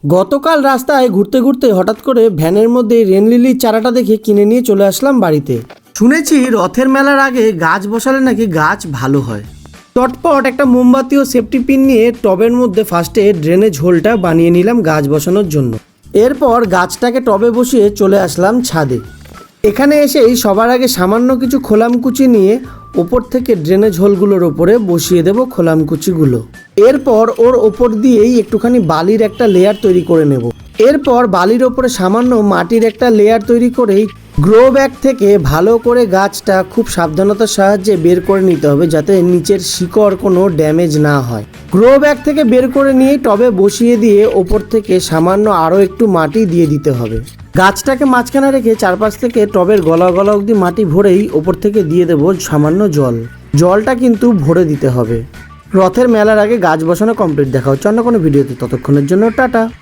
গতকাল রাস্তায় ঘুরতে ঘুরতে হঠাৎ করে ভ্যানের মধ্যে রেনলিলির চারাটা দেখে কিনে নিয়ে চলে আসলাম বাড়িতে। শুনেছি রথের মেলার আগে গাছ বসালে নাকি গাছ ভালো হয়। চটপট একটা মোমবাতি ও সেফটি পিন নিয়ে টবের মধ্যে ফার্স্টে ড্রেনেজ হোলটা বানিয়ে নিলাম গাছ বসানোর জন্য। এরপর গাছটাকে টবে বসিয়ে চলে আসলাম ছাদে। এখানে এসেই সবার আগে সামান্য কিছু খোলামকুচি নিয়ে ওপর থেকে ড্রেনেজ হোলগুলোর ওপরে বসিয়ে দেব খোলামকুচিগুলো। এরপর ওর ওপর দিয়েই একটুখানি বালির একটা লেয়ার তৈরি করে নেব। এরপর বালির ওপরে সামান্য মাটির একটা লেয়ার তৈরি করেই গ্রো ব্যাগ থেকে ভালো করে গাছটা খুব সাবধানতার সাহায্যে বের করে নিতে হবে, যাতে নিচের শিকড় কোনো ড্যামেজ না হয়। গ্রো ব্যাগ থেকে বের করে নিয়ে টবে বসিয়ে দিয়ে ওপর থেকে সামান্য আরও একটু মাটি দিয়ে দিতে হবে। গাছটাকে মাঝখানে রেখে চারপাশ থেকে টবের গলা গলা অবধি মাটি ভরেই ওপর থেকে দিয়ে দেবো সামান্য জল। জলটা কিন্তু ভরে দিতে হবে। রথের মেলার আগে গাছ বসানো কমপ্লিট। দেখা হচ্ছে অন্য কোনো ভিডিওতে, ততক্ষণের জন্য টাটা।